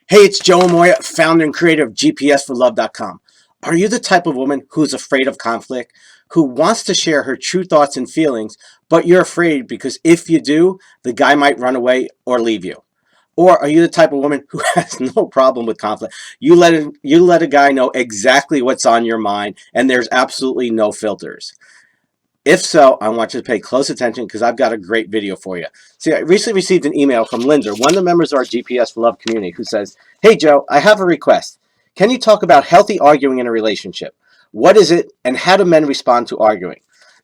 Hey, it's Joe Amoia, founder and creator of GPSforlove.com. Are you the type of woman who's afraid of conflict, who wants to share her true thoughts and feelings, but you're afraid because if you do, the guy might run away or leave you? Or are you the type of woman who has no problem with conflict? You let a guy know exactly what's on your mind, and there's absolutely no filters. If so, I want you to pay close attention because I've got a great video for you. See, I recently received an email from Linda, one of the members of our GPS for Love community, who says, "Hey Joe, I have a request. Can you talk about healthy arguing in a relationship? What is it and how do men respond to arguing?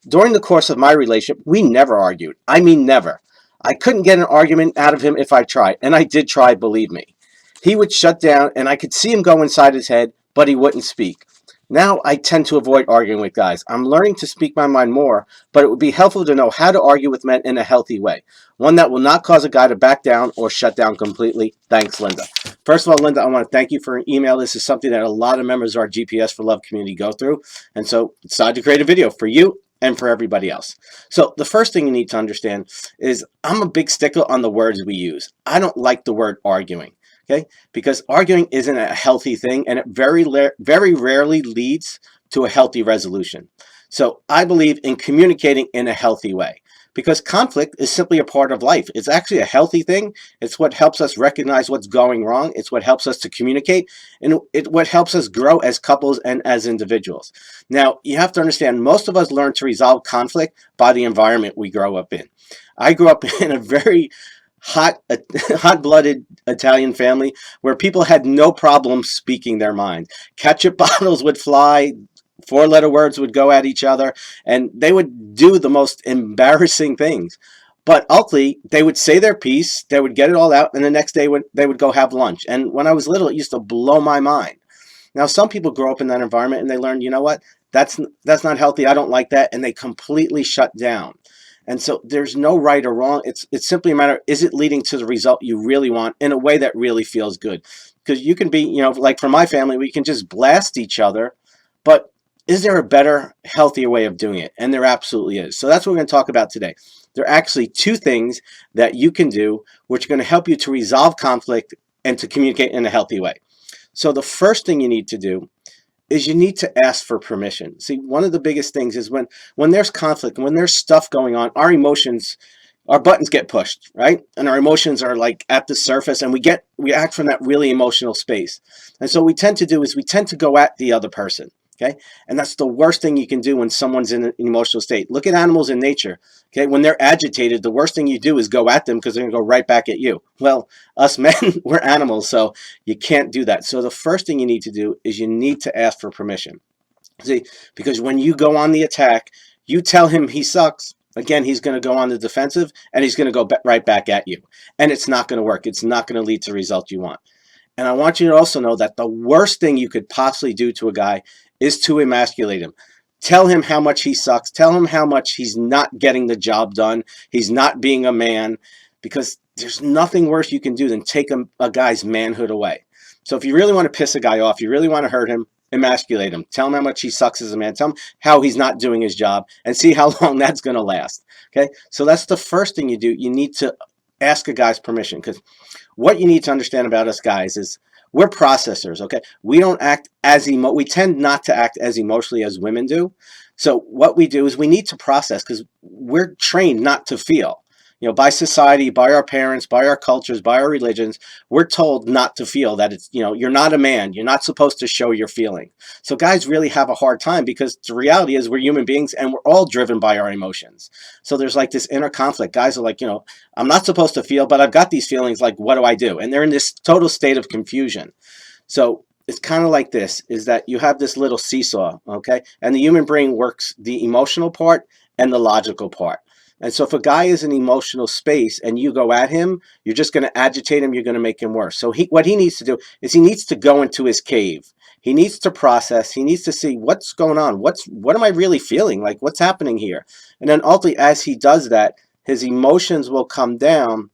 During the course of my relationship, we never argued. I mean never. I couldn't get an argument out of him if I tried, and I did try, believe me. He would shut down and I could see him go inside his head, but he wouldn't speak. Now I tend to avoid arguing with guys. I'm learning to speak my mind more, but it would be helpful to know how to argue with men in a healthy way. One that will not cause a guy to back down or shut down completely. Thanks, Linda." First of all, Linda, I want to thank you for an email. This is something that a lot of members of our GPS for Love community go through. And so I decided to create a video for you and for everybody else. So the first thing you need to understand is I'm a big stickler on the words we use. I don't like the word arguing. Okay, because arguing isn't a healthy thing, and it very rarely leads to a healthy resolution. So I believe in communicating in a healthy way, because conflict is simply a part of life. It's actually a healthy thing. It's what helps us recognize what's going wrong. It's what helps us to communicate, and it's what helps us grow as couples and as individuals. Now, you have to understand, most of us learn to resolve conflict by the environment we grow up in. I grew up in a very hot-blooded Italian family where people had no problem speaking their mind. Ketchup bottles would fly, four-letter words would go at each other, and they would do the most embarrassing things. But ultimately, they would say their piece, they would get it all out, and the next day they would go have lunch. And when I was little, it used to blow my mind. Now, some people grow up in that environment and they learn, you know what, that's not healthy, I don't like that, and they completely shut down. And so there's no right or wrong. It's simply a matter, is it leading to the result you really want in a way that really feels good? Because you can be, like for my family, we can just blast each other, but is there a better, healthier way of doing it? And there absolutely is. So that's what we're going to talk about today. There are actually two things that you can do which are going to help you to resolve conflict and to communicate in a healthy way. So the first thing you need to do is you need to ask for permission. See, one of the biggest things is when there's conflict, when there's stuff going on, our emotions, our buttons get pushed, right? And our emotions are like at the surface, and we act from that really emotional space. And so what we tend to do is we tend to go at the other person. Okay, and that's the worst thing you can do when someone's in an emotional state. Look at animals in nature. Okay, when they're agitated, the worst thing you do is go at them because they're going to go right back at you. Well, us men, we're animals, so you can't do that. So the first thing you need to do is you need to ask for permission. See, because when you go on the attack, you tell him he sucks. Again, he's going to go on the defensive, and he's going to go right back at you. And it's not going to work. It's not going to lead to the result you want. And I want you to also know that the worst thing you could possibly do to a guy is to emasculate him. Tell him how much he sucks. Tell him how much he's not getting the job done. He's not being a man, because there's nothing worse you can do than take a guy's manhood away. So if you really want to piss a guy off, you really want to hurt him, emasculate him. Tell him how much he sucks as a man. Tell him how he's not doing his job, and see how long that's going to last. Okay? So that's the first thing you do. You need to ask a guy's permission, because what you need to understand about us guys is we're processors, okay? We don't act as we tend not to act as emotionally as women do. So what we do is we need to process, because we're trained not to feel. By society, by our parents, by our cultures, by our religions, we're told not to feel, that it's, you're not a man. You're not supposed to show your feeling. So guys really have a hard time, because the reality is we're human beings and we're all driven by our emotions. So there's like this inner conflict. Guys are like, I'm not supposed to feel, but I've got these feelings, like, what do I do? And they're in this total state of confusion. So it's kind of like this, is that you have this little seesaw, okay? And the human brain works the emotional part and the logical part. And so if a guy is in emotional space and you go at him, you're just going to agitate him. You're going to make him worse. So what he needs to do is he needs to go into his cave. He needs to process. He needs to see what's going on. What am I really feeling? Like, what's happening here? And then ultimately, as he does that, his emotions will come down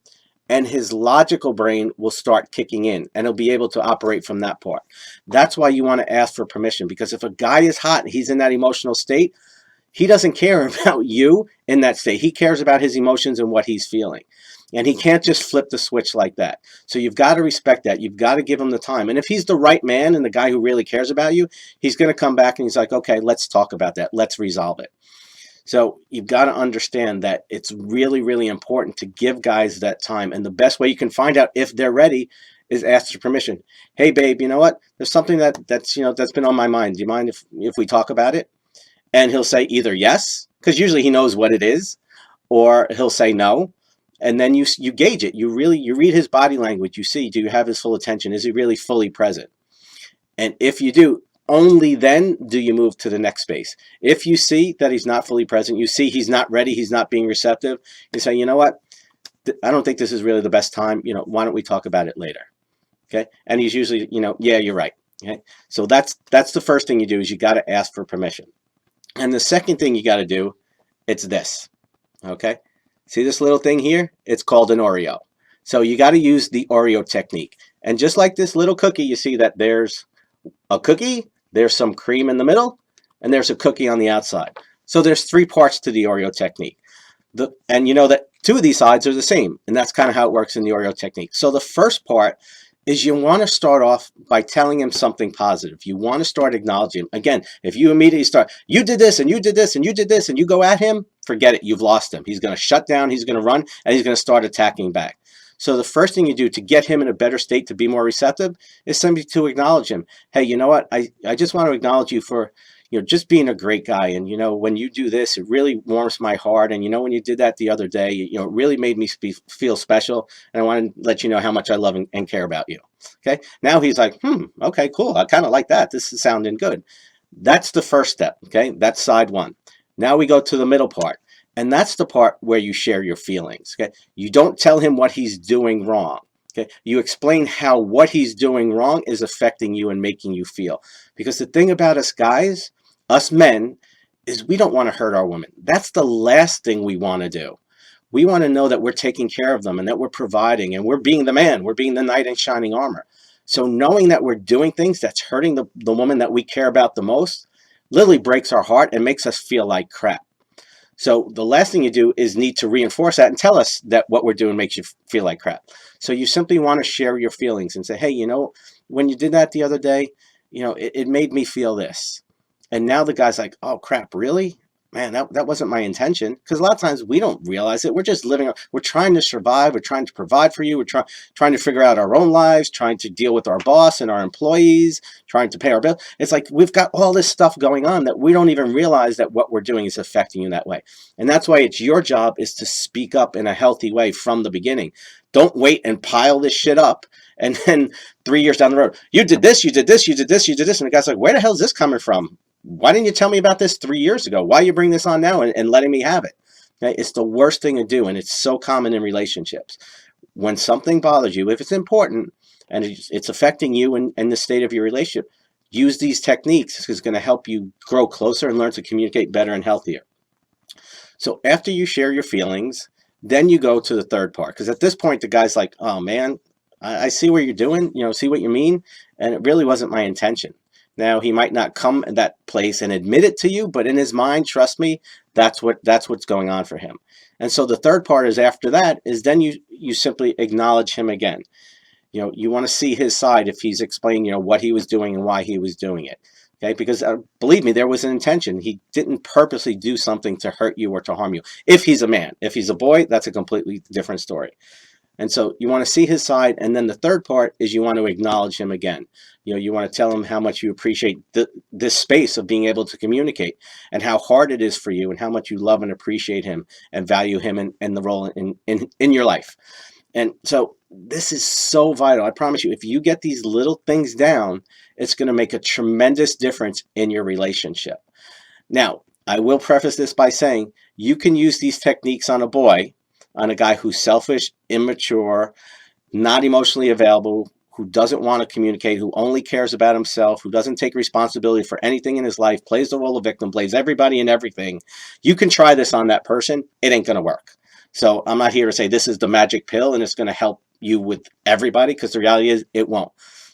and his logical brain will start kicking in, and he'll be able to operate from that part. That's why you want to ask for permission, because if a guy is hot and he's in that emotional state, He doesn't care about you in that state. He cares about his emotions and what he's feeling. And he can't just flip the switch like that. So you've got to respect that. You've got to give him the time. And if he's the right man and the guy who really cares about you, he's going to come back and he's like, okay, let's talk about that. Let's resolve it. So you've got to understand that it's really, really important to give guys that time. And the best way you can find out if they're ready is ask for permission. Hey, babe, you know what? There's something that's been on my mind. Do you mind if we talk about it? And he'll say either yes, because usually he knows what it is, or he'll say no. And then you gauge it. You read his body language. You see, do you have his full attention? Is he really fully present? And if you do, only then do you move to the next space. If you see that he's not fully present, you see he's not ready, he's not being receptive, you say, you know what? I don't think this is really the best time. Why don't we talk about it later? Okay. And he's usually, yeah, you're right. Okay. So that's the first thing you do is you got to ask for permission. And the second thing you got to do, it's this. Okay. See this little thing here? It's called an Oreo. So you got to use the Oreo technique. And just like this little cookie, you see that there's a cookie, there's some cream in the middle, and there's a cookie on the outside. So there's 3 parts to the Oreo technique. And you know that 2 of these sides are the same, and that's kind of how it works in the Oreo technique. So the first part is you want to start off by telling him something positive. You want to start acknowledging him. Again, if you immediately start, you did this, and you did this, and you did this, and you go at him, forget it. You've lost him. He's going to shut down, he's going to run, and he's going to start attacking back. So the first thing you do to get him in a better state to be more receptive is simply to acknowledge him. Hey, you know what? I just want to acknowledge you for just being a great guy. And, when you do this, it really warms my heart. And, when you did that the other day, it really made me feel special. And I want to let you know how much I love and care about you. Okay. Now he's like, okay, cool. I kind of like that. This is sounding good. That's the first step. Okay. That's side 1. Now we go to the middle part. And that's the part where you share your feelings. Okay. You don't tell him what he's doing wrong. Okay. You explain how what he's doing wrong is affecting you and making you feel. Because the thing about us guys, us men, is we don't want to hurt our women. That's the last thing we want to do. We want to know that we're taking care of them and that we're providing and we're being the man. We're being the knight in shining armor. So knowing that we're doing things that's hurting the woman that we care about the most literally breaks our heart and makes us feel like crap. So the last thing you do is need to reinforce that and tell us that what we're doing makes you feel like crap. So you simply want to share your feelings and say, hey, when you did that the other day, it made me feel this. And now the guy's like, oh, crap, really? Man, that wasn't my intention. Because a lot of times we don't realize it. We're just living. We're trying to survive. We're trying to provide for you. We're trying to figure out our own lives, trying to deal with our boss and our employees, trying to pay our bills. It's like we've got all this stuff going on that we don't even realize that what we're doing is affecting you in that way. And that's why it's your job is to speak up in a healthy way from the beginning. Don't wait and pile this shit up. And then 3 years down the road, you did this, you did this, you did this, you did this. And the guy's like, where the hell is this coming from? Why didn't you tell me about this 3 years ago? Why you bring this on now and letting me have it? Okay? It's the worst thing to do, and it's so common in relationships. When something bothers you, if it's important and it's affecting you and the state of your relationship, use these techniques because it's going to help you grow closer and learn to communicate better and healthier. So after you share your feelings, then you go to the third part. Because at this point, the guy's like, oh, man, I see what you're doing, see what you mean, and it really wasn't my intention. Now, he might not come in that place and admit it to you, but in his mind, trust me, that's what's going on for him. And so the third part is after that is then you simply acknowledge him again. You want to see his side if he's explaining, what he was doing and why he was doing it. Okay, because believe me, there was an intention. He didn't purposely do something to hurt you or to harm you. If he's a man, if he's a boy, that's a completely different story. And so you want to see his side. And then the third part is you want to acknowledge him again. You want to tell him how much you appreciate this space of being able to communicate and how hard it is for you and how much you love and appreciate him and value him and the role in your life. And so this is so vital. I promise you, if you get these little things down, it's going to make a tremendous difference in your relationship. Now, I will preface this by saying you can use these techniques on a boy, on a guy who's selfish, immature, not emotionally available, who doesn't want to communicate, who only cares about himself, who doesn't take responsibility for anything in his life, plays the role of victim, blames everybody and everything. You can try this on that person. It ain't going to work. So I'm not here to say this is the magic pill and it's going to help you with everybody, because the reality is it won't.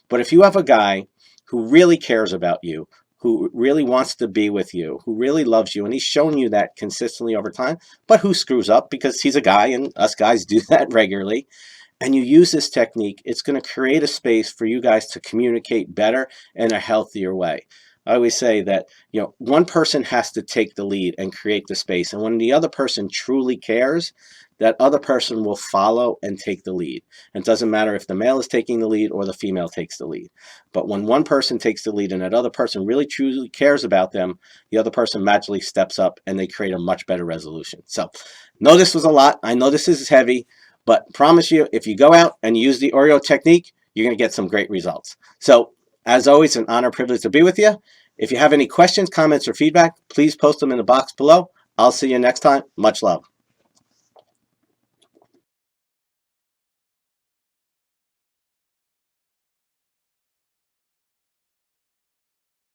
But if you have a guy who really cares about you, who really wants to be with you, who really loves you, and he's shown you that consistently over time, but who screws up because he's a guy and us guys do that regularly, and you use this technique, it's going to create a space for you guys to communicate better in a healthier way. I always say that, one person has to take the lead and create the space. And when the other person truly cares, that other person will follow and take the lead. And it doesn't matter if the male is taking the lead or the female takes the lead. But when one person takes the lead and that other person really truly cares about them, the other person magically steps up and they create a much better resolution. So, know this was a lot. I know this is heavy, but promise you, if you go out and use the Oreo technique, you're going to get some great results. So, as always, an honor, privilege to be with you. If you have any questions, comments, or feedback, please post them in the box below. I'll see you next time. Much love.